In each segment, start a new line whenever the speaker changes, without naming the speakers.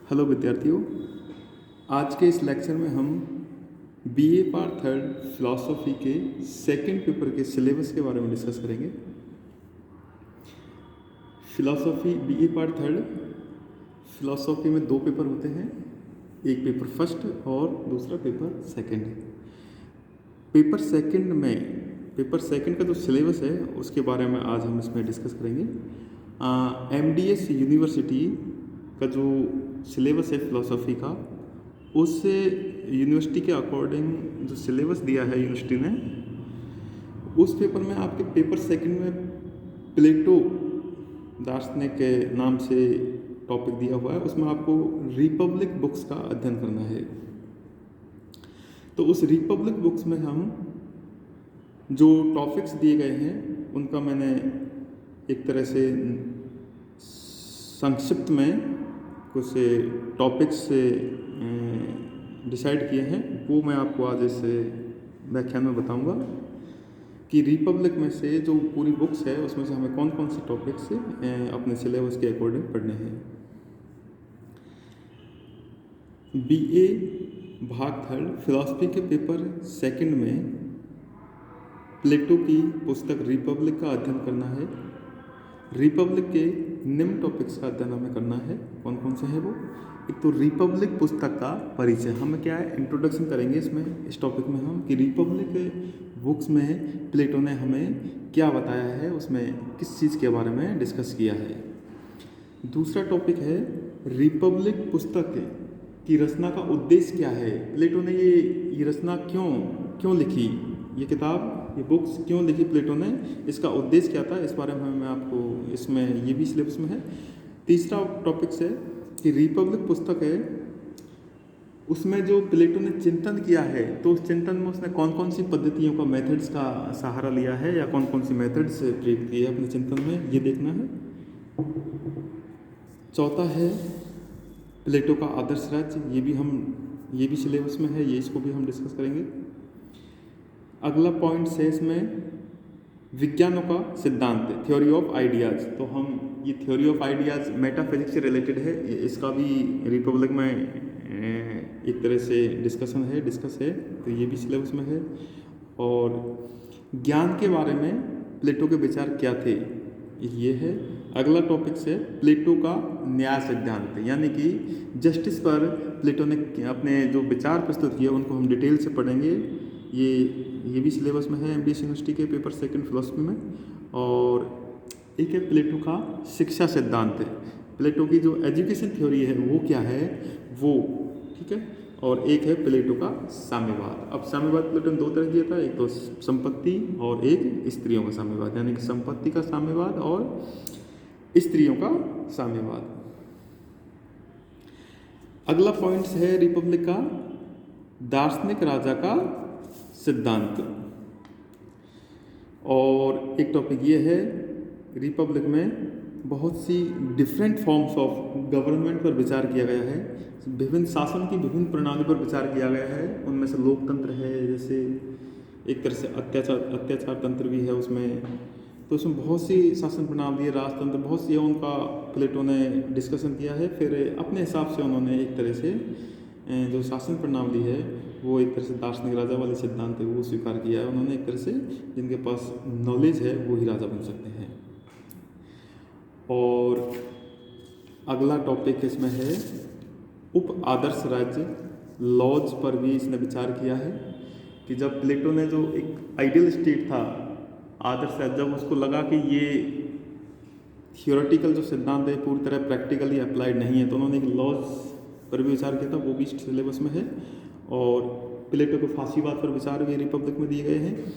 Hello विद्यार्थियों, आज के इस लेक्चर में हम बीए पार्ट थर्ड फिलॉसफी के सेकंड पेपर के सिलेबस के बारे में डिस्कस करेंगे। Philosophy BA part third philosophy में दो पेपर होते हैं, एक पेपर फर्स्ट और दूसरा पेपर सेकंड। पेपर सेकंड का जो सिलेबस है उसके बारे में आज हम इसमें डिस्कस करेंगे। एमडीएस यूनिवर्सिटी का जो सिलेबस है फिलॉसफी का, उस यूनिवर्सिटी के अकॉर्डिंग जो सिलेबस दिया है यूनिवर्सिटी ने, उस पेपर में आपके पेपर सेकंड में प्लेटो दार्शनिक के नाम से टॉपिक दिया हुआ है। उसमें आपको रिपब्लिक बुक्स का अध्ययन करना है। तो उस रिपब्लिक बुक्स में हम जो टॉपिक्स दिए गए हैं उनका मैंने एक तरह से संक्षिप्त में कुछ टॉपिक्स से डिसाइड किए हैं, वो मैं आपको आज इस व्याख्यान में बताऊंगा कि रिपब्लिक में से जो पूरी बुक्स है उसमें से हमें कौन कौन से टॉपिक्स अपने सिलेबस के अकॉर्डिंग पढ़ने हैं। बीए भाग थर्ड फिलॉसफी के पेपर सेकंड में प्लेटो की पुस्तक रिपब्लिक का अध्ययन करना है। रिपब्लिक के निम्न टॉपिक्स का अध्ययन हमें करना है। कौन कौन से हैं वो? एक तो रिपब्लिक पुस्तक का परिचय, हम क्या है इंट्रोडक्शन करेंगे इस टॉपिक में हम कि रिपब्लिक बुक्स में प्लेटो ने हमें क्या बताया है, उसमें किस चीज़ के बारे में डिस्कस किया है। दूसरा टॉपिक है रिपब्लिक पुस्तक की रचना का उद्देश्य क्या है, प्लेटो ने ये रचना क्यों लिखी, ये किताब, ये बुक्स क्यों लिखी प्लेटो ने, इसका उद्देश्य क्या था, इस बारे में मैं आपको इसमें ये भी सिलेबस में है। तीसरा टॉपिक्स है कि रिपब्लिक पुस्तक है, उसमें जो प्लेटो ने चिंतन किया है तो उस चिंतन में उसने कौन कौन सी पद्धतियों का मेथड्स का सहारा लिया है या कौन कौन सी मेथड्स प्रयोग किए अपने चिंतन में, ये देखना है। चौथा है प्लेटो का आदर्श राज्य, ये भी सिलेबस में है, इसको भी हम डिस्कस करेंगे। अगला पॉइंट है इसमें विज्ञानों का सिद्धांत, थ्योरी ऑफ आइडियाज़। तो हम ये थ्योरी ऑफ आइडियाज़ मेटाफिजिक्स से रिलेटेड है, इसका भी रिपब्लिक में एक तरह से डिस्कस है, तो ये भी सिलेबस में है। और ज्ञान के बारे में प्लेटो के विचार क्या थे, ये है। अगला टॉपिक है प्लेटो का न्याय सिद्धांत, यानी कि जस्टिस पर प्लेटो ने अपने जो विचार प्रस्तुत किए उनको हम डिटेल से पढ़ेंगे। ये भी सिलेबस में है एमडीएस यूनिवर्सिटी के पेपर सेकंड फिलॉसफी में। और एक है प्लेटो का शिक्षा सिद्धांत, प्लेटो की जो एजुकेशन थ्योरी है वो क्या है वो, ठीक है। और एक है प्लेटो का साम्यवाद। अब साम्यवाद प्लेटो ने दो तरह दिया था, एक तो संपत्ति और एक स्त्रियों का साम्यवाद, यानी कि संपत्ति का साम्यवाद और स्त्रियों का साम्यवाद। अगला पॉइंट है रिपब्लिक का दार्शनिक राजा का सिद्धांत। और एक टॉपिक ये है रिपब्लिक में बहुत सी डिफरेंट फॉर्म्स ऑफ गवर्नमेंट पर विचार किया गया है, विभिन्न शासन की विभिन्न प्रणाली पर विचार किया गया है। उनमें से लोकतंत्र है, जैसे एक तरह से अत्याचार तंत्र भी है उसमें, तो उसमें बहुत सी शासन प्रणाली है, राजतंत्र, बहुत सी है, उनका प्लेटो ने डिस्कशन किया है। फिर अपने हिसाब से उन्होंने एक तरह से जो शासन प्रणाली है वो एक तरह से दार्शनिक राजा वाले सिद्धांत है वो स्वीकार किया है उन्होंने। एक तरह से जिनके पास नॉलेज है वो ही राजा बन सकते हैं। और अगला टॉपिक इसमें है उप आदर्श राज्य, लॉज पर भी इसने विचार किया है कि जब प्लेटो ने जो एक आइडियल स्टेट था, आदर्श राज्य, जब उसको लगा कि ये थियोरेटिकल जो सिद्धांत है पूरी तरह प्रैक्टिकली अप्लाइड नहीं है, तो उन्होंने एक लॉज पर भी विचार किया था, वो भी सिलेबस में है। और प्लेटो के फांसीवाद पर विचार भी रिपब्लिक में दिए गए हैं।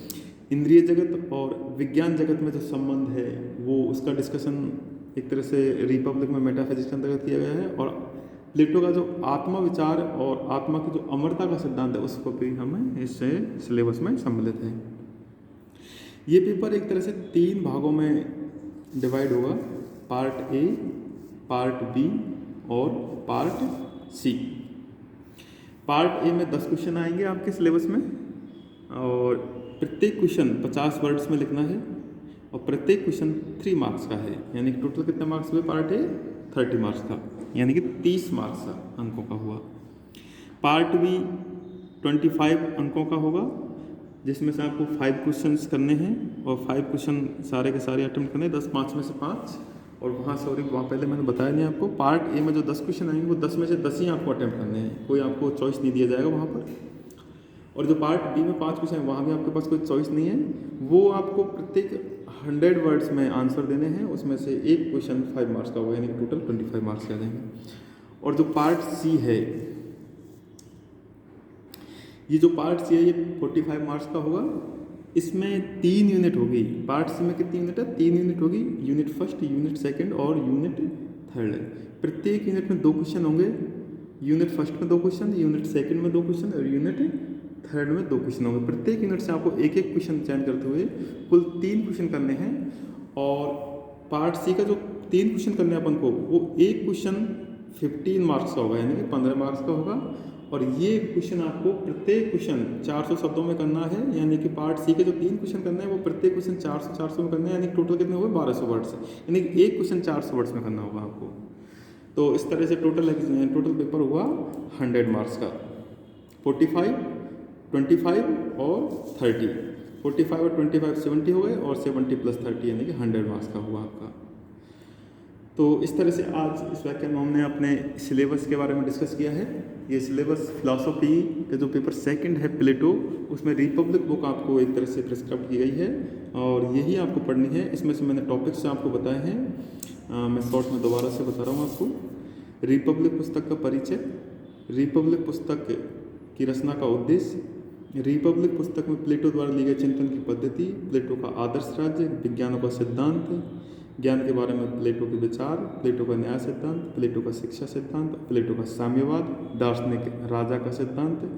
इंद्रिय जगत और विज्ञान जगत में जो संबंध है वो उसका डिस्कशन एक तरह से रिपब्लिक में मेटाफिजिक्स के अंतर्गत किया गया है। और प्लेटो का जो आत्मा विचार और आत्मा की जो अमरता का सिद्धांत है उसको भी हमें इस सिलेबस में सम्मिलित है। ये पेपर एक तरह से 3 भागों में डिवाइड होगा, पार्ट ए, पार्ट बी और पार्ट सी। पार्ट ए में 10 क्वेश्चन आएंगे आपके सिलेबस में, और प्रत्येक क्वेश्चन 50 वर्ड्स में लिखना है, और प्रत्येक क्वेश्चन 3 मार्क्स का है, यानी कि टोटल कितने मार्क्स हुए पार्ट ए? 30 मार्क्स का। यानी कि 30 मार्क्स अंकों का हुआ। पार्ट बी 25 अंकों का होगा, जिसमें से आपको 5 क्वेश्चंस करने हैं और 5 क्वेश्चन सारे के सारे अटेम्प्ट करने हैं, 10 5 में से 5। और वहाँ वहाँ पहले मैंने बताया नहीं आपको, पार्ट ए में जो 10 क्वेश्चन आएंगे वो 10 में से 10 ही आपको अटेम्प्ट करने हैं, कोई आपको चॉइस नहीं दिया जाएगा वहाँ पर। और जो पार्ट बी में 5 क्वेश्चन है वहाँ भी आपके पास कोई चॉइस नहीं है, वो आपको प्रत्येक 100 वर्ड्स में आंसर देने हैं, उसमें से एक क्वेश्चन 5 मार्क्स का होगा, यानी टोटल 25 मार्क्स के आ जाएंगे। और जो पार्ट सी है, ये जो पार्ट सी है ये 45 मार्क्स का होगा। इसमें 3 यूनिट होगी। पार्ट सी में कितनी यूनिट है? 3 यूनिट होगी, यूनिट फर्स्ट, यूनिट सेकंड और यूनिट थर्ड। प्रत्येक यूनिट में 2 क्वेश्चन होंगे, यूनिट फर्स्ट में 2 क्वेश्चन, यूनिट सेकंड में 2 क्वेश्चन और यूनिट थर्ड में 2 क्वेश्चन होंगे। प्रत्येक यूनिट से आपको एक एक क्वेश्चन चयन करते हुए कुल 3 क्वेश्चन करने हैं। और पार्ट सी का जो 3 क्वेश्चन करने हैं अपन को, वो एक क्वेश्चन 15 मार्क्स का होगा, यानी कि 15 मार्क्स का होगा। और ये क्वेश्चन आपको प्रत्येक क्वेश्चन 400 शब्दों में करना है, यानी कि पार्ट सी के जो 3 क्वेश्चन करने हैं वो प्रत्येक क्वेश्चन 400 में करना है, यानी टोटल कितने हुए 1200 वर्ड्स, यानी कि एक क्वेश्चन 400 वर्ड्स में करना होगा आपको। तो इस तरह से टोटल पेपर हुआ 100 मार्क्स का, 45, 25 और 30। 45 और 25 70 हो गए, और 70 + 30 यानी कि 100 मार्क्स का हुआ आपका। तो इस तरह से आज इस व्याख्यान में हमने अपने सिलेबस के बारे में डिस्कस किया है। ये सिलेबस फिलॉसफी का जो पेपर सेकंड है प्लेटो, उसमें रिपब्लिक बुक आपको एक तरह से प्रिस्क्राइब की गई है और यही आपको पढ़नी है। इसमें से मैंने टॉपिक्स आपको बताए हैं, मैं शॉर्ट में दोबारा से बता रहा हूँ आपको। रिपब्लिक पुस्तक का परिचय, रिपब्लिक पुस्तक की रचना का उद्देश्य, रिपब्लिक पुस्तक में प्लेटो द्वारा ली गई चिंतन की पद्धति, प्लेटो का आदर्श राज्य, विज्ञानों का सिद्धांत, ज्ञान के बारे में प्लेटो के विचार, प्लेटो का न्याय सिद्धांत, प्लेटो का शिक्षा सिद्धांत, प्लेटो का साम्यवाद, दार्शनिक राजा का सिद्धांत,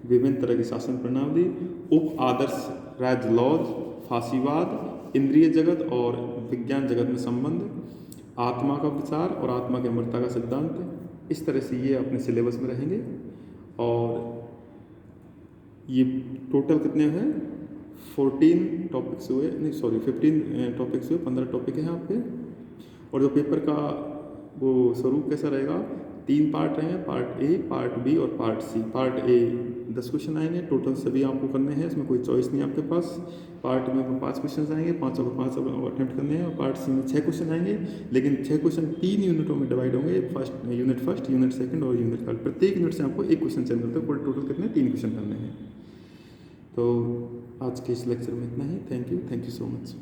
विभिन्न तरह की शासन प्रणाली, उप आदर्श राज्य लॉज, फांसीवाद, इंद्रिय जगत और विज्ञान जगत में संबंध, आत्मा का विचार और आत्मा की अमरता का सिद्धांत। इस तरह से ये अपने सिलेबस में रहेंगे। और ये टोटल कितने हैं? 14 टॉपिक्स हुए, नहीं सॉरी 15 टॉपिक्स हुए, 15 टॉपिक हैं आपके। और जो पेपर का वो स्वरूप कैसा रहेगा, 3 पार्ट रहेंगे, पार्ट ए, पार्ट बी और part C. Part A 10 question आएंगे, टोटल सभी आपको करने हैं, इसमें कोई चॉइस नहीं आपके पास। पार्ट में 5 क्वेश्चन आएंगे, 5 अटेम्प्ट करने हैं। और पार्ट सी में 6 क्वेश्चन आएंगे, लेकिन 6 क्वेश्चन 3 यूनिटों में डिवाइड होंगे, यूनिट फर्स्ट, यूनिट सेकंड और यूनिट थर्ड। प्रत्येक यूनिट से आपको एक क्वेश्चन चयन करते हैं, टोटल कितने 3 क्वेश्चन करने हैं। तो आज के इस लेक्चर में इतना ही। Thank you so much.